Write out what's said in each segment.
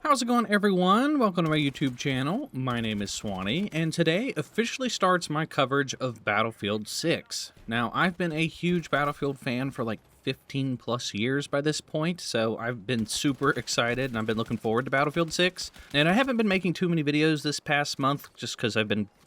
How's it going, everyone? Welcome to my YouTube channel. My name is Swanee, and today officially starts my coverage of Battlefield 6. Now, I've been a huge Battlefield fan for like 15 plus years by this point, so I've been super excited and I've been looking forward to Battlefield 6. And I haven't been making too many videos this past month just because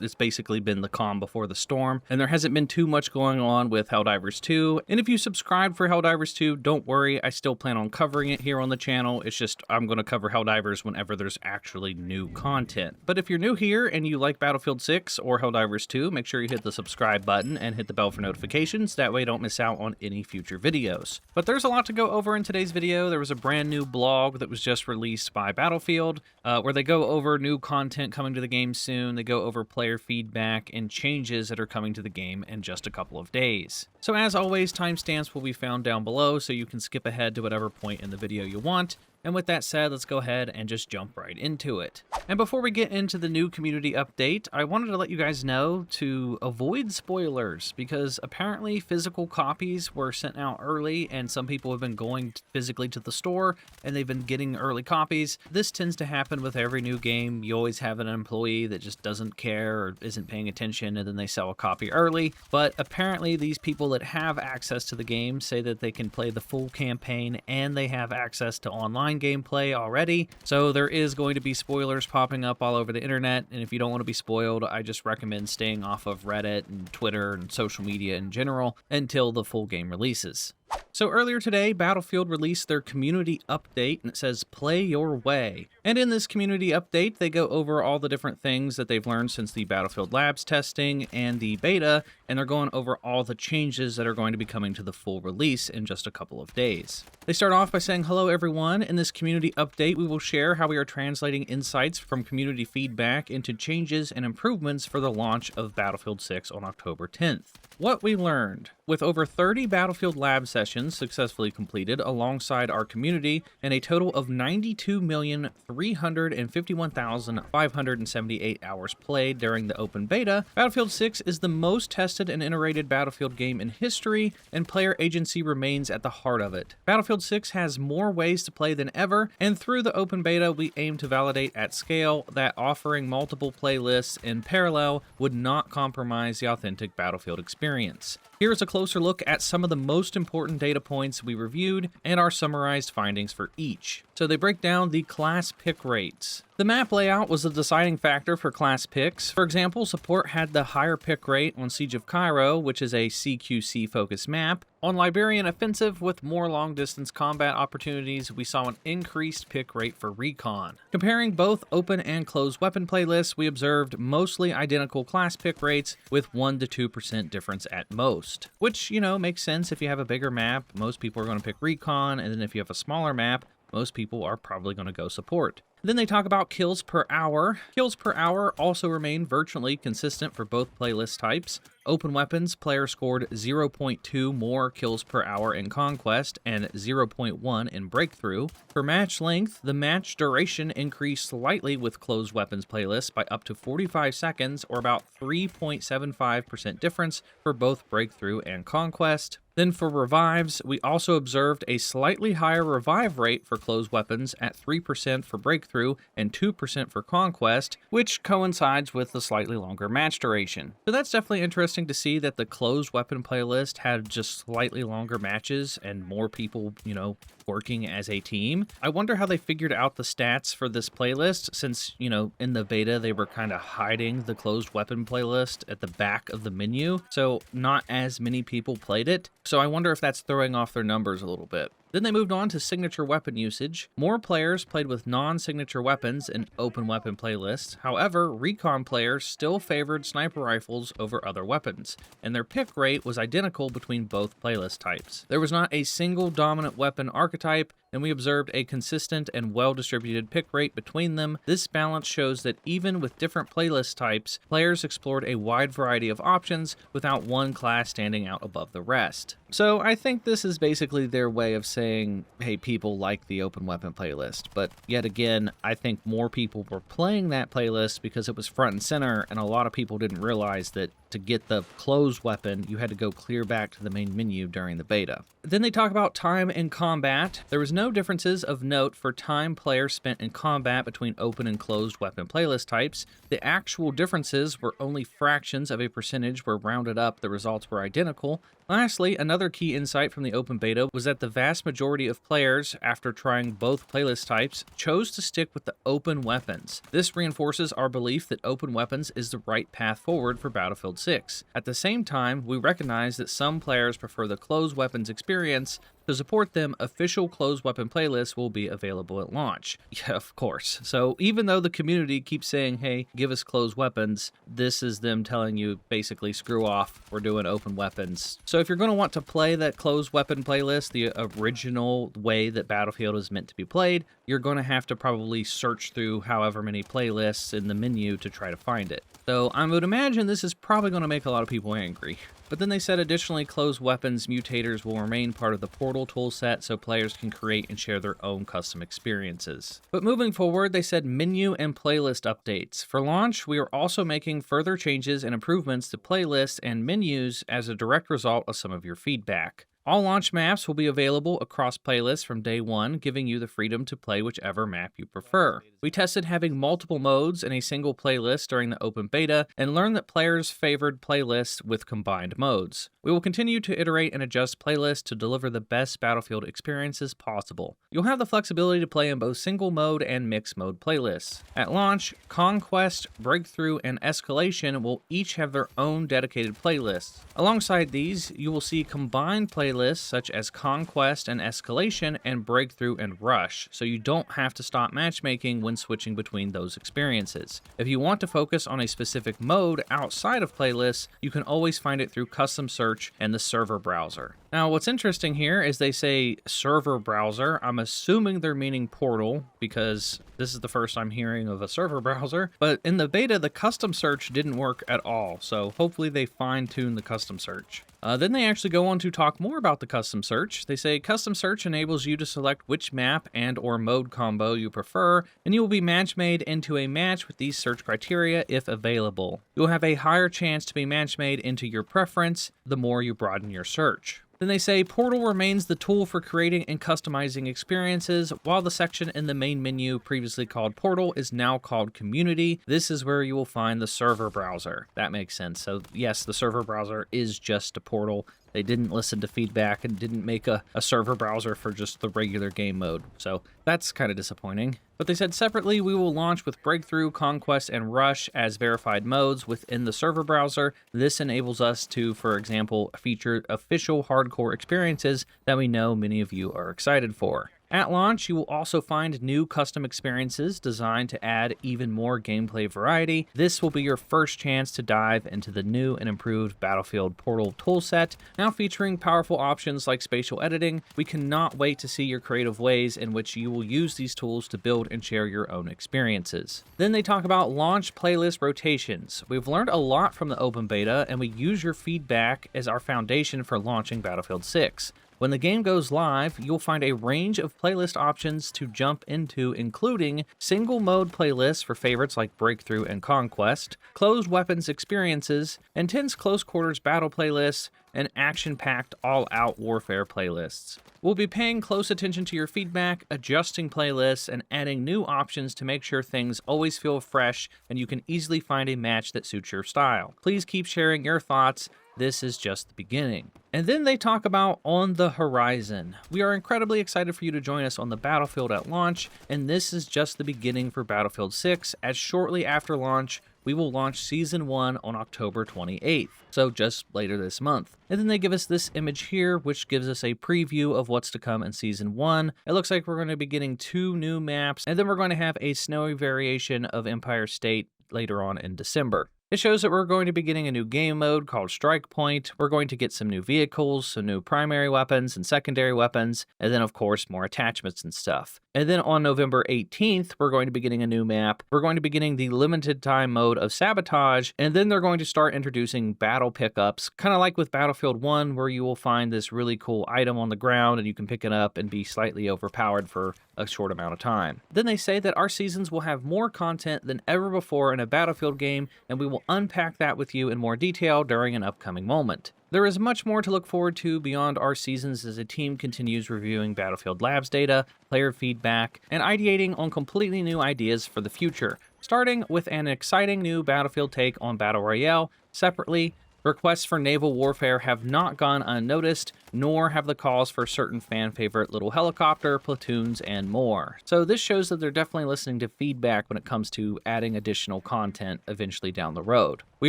it's basically been the calm before the storm, and there hasn't been too much going on with Helldivers 2. And if you subscribe for Helldivers 2, don't worry, I still plan on covering it here on the channel. It's just I'm going to cover Helldivers whenever there's actually new content. But if you're new here and you like Battlefield 6 or Helldivers 2, make sure you hit the subscribe button and hit the bell for notifications. That way you don't miss out on any future videos. But there's a lot to go over in today's video. There was a brand new blog that was just released by Battlefield where they go over new content coming to the game soon. They go over player feedback and changes that are coming to the game in just a couple of days. So as always, timestamps will be found down below so you can skip ahead to whatever point in the video you want. And with that said, let's go ahead and just jump right into it. And before we get into the new community update, I wanted to let you guys know to avoid spoilers, because apparently physical copies were sent out early and some people have been going physically to the store and they've been getting early copies. This tends to happen with every new game. You always have an employee that just doesn't care or isn't paying attention, and then they sell a copy early. But apparently these people that have access to the game say that they can play the full campaign and they have access to online gameplay already, so there is going to be spoilers popping up all over the internet, and if you don't want to be spoiled, I just recommend staying off of Reddit and Twitter and social media in general until the full game releases. So earlier today, Battlefield released their community update, and it says, play your way. And in this community update, they go over all the different things that they've learned since the Battlefield Labs testing and the beta, and they're going over all the changes that are going to be coming to the full release in just a couple of days. They start off by saying, hello everyone, in this community update, we will share how we are translating insights from community feedback into changes and improvements for the launch of Battlefield 6 on October 10th. What we learned. With over 30 Battlefield Lab sessions successfully completed alongside our community and a total of 92,351,578 hours played during the open beta, Battlefield 6 is the most tested and iterated Battlefield game in history, and player agency remains at the heart of it. Battlefield 6 has more ways to play than ever, and through the open beta we aim to validate at scale that offering multiple playlists in parallel would not compromise the authentic Battlefield experience. Here's a closer look at some of the most important data points we reviewed and our summarized findings for each. So they break down the class pick rates. The map layout was the deciding factor for class picks. For example, support had the higher pick rate on Siege of Cairo, which is a CQC focused map. On Liberian Offensive, with more long-distance combat opportunities, we saw an increased pick rate for Recon. Comparing both open and closed weapon playlists, we observed mostly identical class pick rates with 1 to 2% difference at most. Which, you know, makes sense. If you have a bigger map, most people are going to pick Recon, and then if you have a smaller map, most people are probably going to go support. Then they talk about kills per hour. Kills per hour also remain virtually consistent for both playlist types. Open weapons, players scored 0.2 more kills per hour in Conquest and 0.1 in Breakthrough. For match length, the match duration increased slightly with closed weapons playlists by up to 45 seconds, or about 3.75% difference for both Breakthrough and Conquest. Then for revives, we also observed a slightly higher revive rate for closed weapons at 3% for Breakthrough and 2% for Conquest, which coincides with the slightly longer match duration. So that's definitely interesting to see that the closed weapon playlist had just slightly longer matches and more people, you know, working as a team. I wonder how they figured out the stats for this playlist, since, you know, in the beta they were kind of hiding the closed weapon playlist at the back of the menu, so not as many people played it. So I wonder if that's throwing off their numbers a little bit. Then they moved on to signature weapon usage. More players played with non-signature weapons in open weapon playlists. However, Recon players still favored sniper rifles over other weapons, and their pick rate was identical between both playlist types. There was not a single dominant weapon archetype, and we observed a consistent and well-distributed pick rate between them. This balance shows that even with different playlist types, players explored a wide variety of options without one class standing out above the rest. So I think this is basically their way of saying, hey, people like the open weapon playlist. But yet again, I think more people were playing that playlist because it was front and center, and a lot of people didn't realize that to get the closed weapon, you had to go clear back to the main menu during the beta. Then they talk about time in combat. There was no differences of note for time players spent in combat between open and closed weapon playlist types. The actual differences were only fractions of a percentage where rounded up the results were identical. Lastly, another key insight from the open beta was that the vast majority of players, after trying both playlist types, chose to stick with the open weapons. This reinforces our belief that open weapons is the right path forward for Battlefield 6. At the same time, we recognize that some players prefer the closed weapons experience. To support them, official closed weapon playlists will be available at launch. Yeah, of course. So even though the community keeps saying, hey, give us closed weapons, this is them telling you basically screw off, we're doing open weapons. So if you're going to want to play that closed weapon playlist, the original way that Battlefield is meant to be played, you're going to have to probably search through however many playlists in the menu to try to find it. So I would imagine this is probably going to make a lot of people angry. But then they said additionally closed weapons mutators will remain part of the Portal toolset so players can create and share their own custom experiences. But moving forward, they said menu and playlist updates. For launch, we are also making further changes and improvements to playlists and menus as a direct result of some of your feedback. All launch maps will be available across playlists from day one, giving you the freedom to play whichever map you prefer. We tested having multiple modes in a single playlist during the open beta and learned that players favored playlists with combined modes. We will continue to iterate and adjust playlists to deliver the best Battlefield experiences possible. You'll have the flexibility to play in both single mode and mixed mode playlists. At launch, Conquest, Breakthrough, and Escalation will each have their own dedicated playlists. Alongside these, you will see combined playlists such as Conquest and Escalation and Breakthrough and Rush, so you don't have to stop matchmaking when switching between those experiences. If you want to focus on a specific mode outside of playlists, you can always find it through custom search and the server browser. Now, what's interesting here is they say server browser. I'm assuming they're meaning Portal because this is the first I'm hearing of a server browser. But in the beta, the custom search didn't work at all, so hopefully they fine-tune the custom search. Then they actually go on to talk more about the custom search. They say custom search enables you to select which map and or mode combo you prefer, and you will be match made into a match with these search criteria if available. You will have a higher chance to be match made into your preference the more you broaden your search. Then they say Portal remains the tool for creating and customizing experiences, while the section in the main menu previously called Portal is now called Community. This is where you will find the server browser. That makes sense. So yes, the server browser is just a Portal. They didn't listen to feedback and didn't make a server browser for just the regular game mode. So that's kind of disappointing. But they said separately, we will launch with Breakthrough, Conquest, and Rush as verified modes within the server browser. This enables us to, for example, feature official hardcore experiences that we know many of you are excited for. At launch, you will also find new custom experiences designed to add even more gameplay variety. This will be your first chance to dive into the new and improved Battlefield Portal toolset, now featuring powerful options like spatial editing. We cannot wait to see your creative ways in which you will use these tools to build and share your own experiences. Then they talk about launch playlist rotations. We've learned a lot from the open beta, and we use your feedback as our foundation for launching Battlefield 6. When the game goes live, you'll find a range of playlist options to jump into, including single mode playlists for favorites like Breakthrough and Conquest, closed weapons experiences, intense close quarters battle playlists, and action-packed all-out warfare playlists. We'll be paying close attention to your feedback, adjusting playlists, and adding new options to make sure things always feel fresh and you can easily find a match that suits your style. Please keep sharing your thoughts. This is just the beginning. And then they talk about on the horizon. We are incredibly excited for you to join us on the battlefield at launch, and this is just the beginning for Battlefield 6, as shortly after launch, we will launch Season 1 on October 28th, so just later this month. And then they give us this image here, which gives us a preview of what's to come in Season 1. It looks like we're going to be getting 2 new maps, and then we're going to have a snowy variation of Empire State later on in December. It shows that we're going to be getting a new game mode called Strike Point. We're going to get some new vehicles, some new primary weapons and secondary weapons, and then of course more attachments and stuff. And then on November 18th, we're going to be getting a new map. We're going to be getting the limited time mode of Sabotage, and then they're going to start introducing battle pickups, kind of like with Battlefield 1, where you will find this really cool item on the ground and you can pick it up and be slightly overpowered for a short amount of time. Then they say that our seasons will have more content than ever before in a Battlefield game, and we will unpack that with you in more detail during an upcoming moment. There is much more to look forward to beyond our seasons as a team continues reviewing Battlefield Labs data, player feedback, and ideating on completely new ideas for the future, starting with an exciting new Battlefield take on Battle Royale. Separately, requests for naval warfare have not gone unnoticed, nor have the calls for certain fan-favorite little helicopter, platoons, and more. So this shows that they're definitely listening to feedback when it comes to adding additional content eventually down the road. We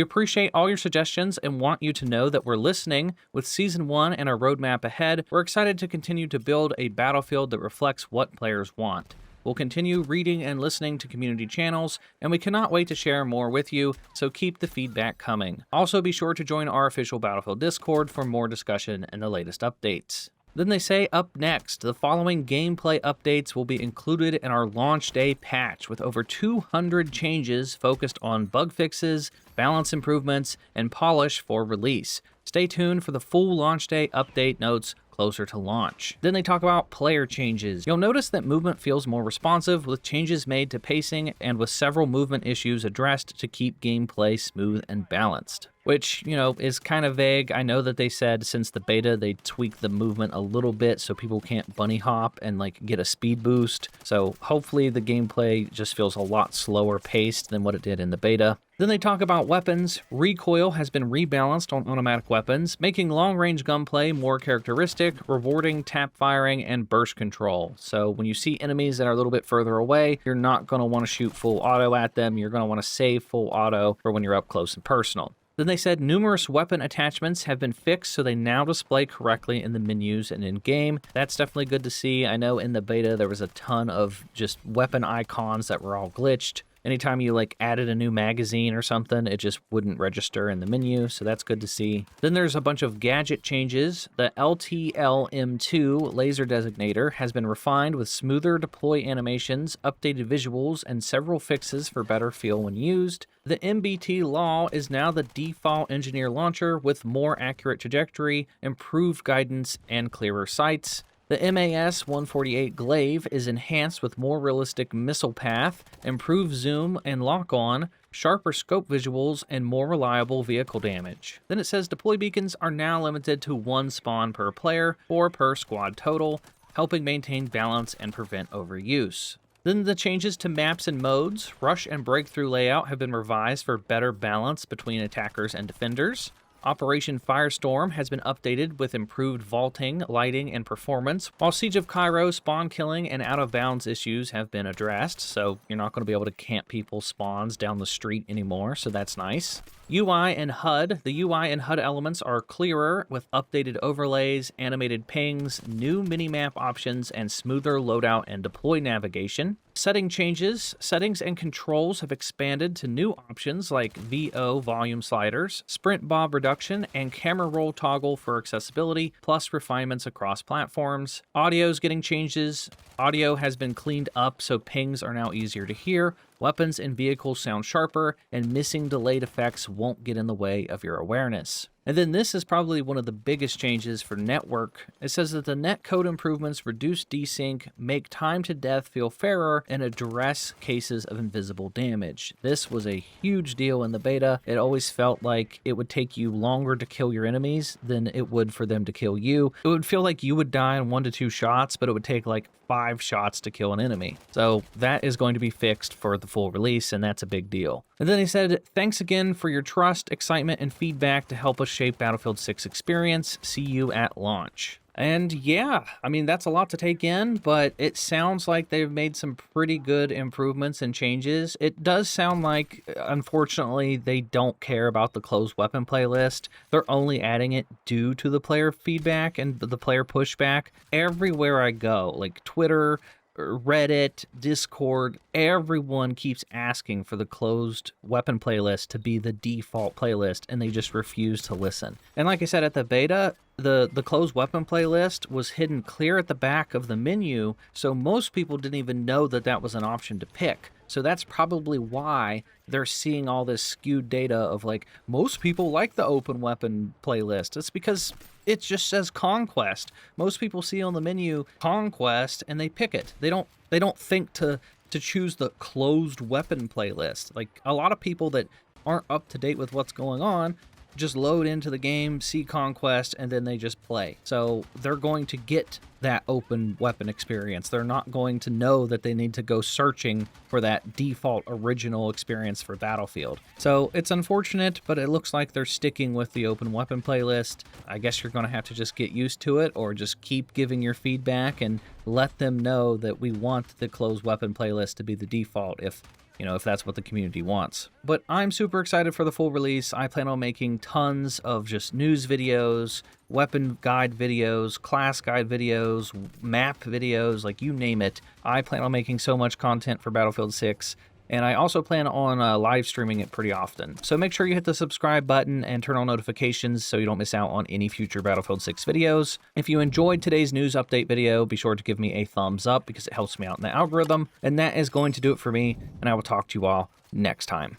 appreciate all your suggestions and want you to know that we're listening. With Season 1 and our roadmap ahead, we're excited to continue to build a Battlefield that reflects what players want. We'll continue reading and listening to community channels, and we cannot wait to share more with you, so keep the feedback coming. Also, be sure to join our official Battlefield Discord for more discussion and the latest updates. Then they say up next, the following gameplay updates will be included in our launch day patch with over 200 changes focused on bug fixes, balance improvements, and polish for release. Stay tuned for the full launch day update notes closer to launch. Then they talk about player changes. You'll notice that movement feels more responsive with changes made to pacing and with several movement issues addressed to keep gameplay smooth and balanced. Which, is kind of vague. I know that they said since the beta they tweaked the movement a little bit so people can't bunny hop and get a speed boost. So hopefully the gameplay just feels a lot slower paced than what it did in the beta. Then they talk about weapons. Recoil has been rebalanced on automatic weapons, making long-range gunplay more characteristic, rewarding tap firing and burst control. So when you see enemies that are a little bit further away, you're not going to want to shoot full auto at them. You're going to want to save full auto for when you're up close and personal. Then they said numerous weapon attachments have been fixed so they now display correctly in the menus and in-game. That's definitely good to see. I know in the beta there was a ton of just weapon icons that were all glitched. Anytime you added a new magazine or something, it just wouldn't register in the menu, so that's good to see. Then there's a bunch of gadget changes. The LTLM2 laser designator has been refined with smoother deploy animations, updated visuals, and several fixes for better feel when used. The MBT Law is now the default engineer launcher with more accurate trajectory, improved guidance, and clearer sights. The MAS-148 Glaive is enhanced with more realistic missile path, improved zoom and lock-on, sharper scope visuals, and more reliable vehicle damage. Then it says deploy beacons are now limited to 1 spawn per player or per squad total, helping maintain balance and prevent overuse. Then the changes to maps and modes, rush and breakthrough layout have been revised for better balance between attackers and defenders. Operation Firestorm has been updated with improved vaulting, lighting, and performance, while Siege of Cairo spawn killing and out-of-bounds issues have been addressed, so you're not going to be able to camp people's spawns down the street anymore, so that's nice. UI and HUD. The UI and HUD elements are clearer with updated overlays, animated pings, new minimap options, and smoother loadout and deploy navigation. Setting changes. Settings and controls have expanded to new options like VO volume sliders, sprint bob reduction, and camera roll toggle for accessibility, plus refinements across platforms. Audio's getting changes. Audio has been cleaned up so pings are now easier to hear. Weapons and vehicles sound sharper, and missing delayed effects won't get in the way of your awareness. And then this is probably one of the biggest changes for network. It says that the netcode improvements reduce desync, make time to death feel fairer, and address cases of invisible damage. This was a huge deal in the beta. It always felt like it would take you longer to kill your enemies than it would for them to kill you. It would feel like you would die in 1 to 2 shots, but it would take 5 shots to kill an enemy. So that is going to be fixed for the full release, and that's a big deal. And then he said, thanks again for your trust, excitement, and feedback to help us shape Battlefield 6 experience. See you at launch. And yeah, that's a lot to take in, but it sounds like they've made some pretty good improvements and changes. It does sound like, unfortunately, they don't care about the closed weapon playlist. They're only adding it due to the player feedback and the player pushback. Everywhere I go, like Twitter, Reddit, Discord, everyone keeps asking for the closed weapon playlist to be the default playlist, and they just refuse to listen. And like I said, at the beta, the closed weapon playlist was hidden clear at the back of the menu, so most people didn't even know that that was an option to pick. So that's probably why they're seeing all this skewed data of like, most people like the open weapon playlist. It's because it just says Conquest. Most people see on the menu Conquest and they pick it. They don't think to choose the closed weapon playlist. Like, a lot of people that aren't up to date with what's going on just load into the game, see Conquest, and then they just play. So they're going to get that open weapon experience. They're not going to know that they need to go searching for that default original experience for Battlefield. So it's unfortunate, but it looks like they're sticking with the open weapon playlist. I guess you're going to have to just get used to it, or just keep giving your feedback and let them know that we want the closed weapon playlist to be the default if that's what the community wants. But I'm super excited for the full release. I plan on making tons of just news videos, weapon guide videos, class guide videos, map videos, like you name it. I plan on making so much content for Battlefield 6. And I also plan on live streaming it pretty often. So make sure you hit the subscribe button and turn on notifications so you don't miss out on any future Battlefield 6 videos. If you enjoyed today's news update video, be sure to give me a thumbs up because it helps me out in the algorithm. And that is going to do it for me, and I will talk to you all next time.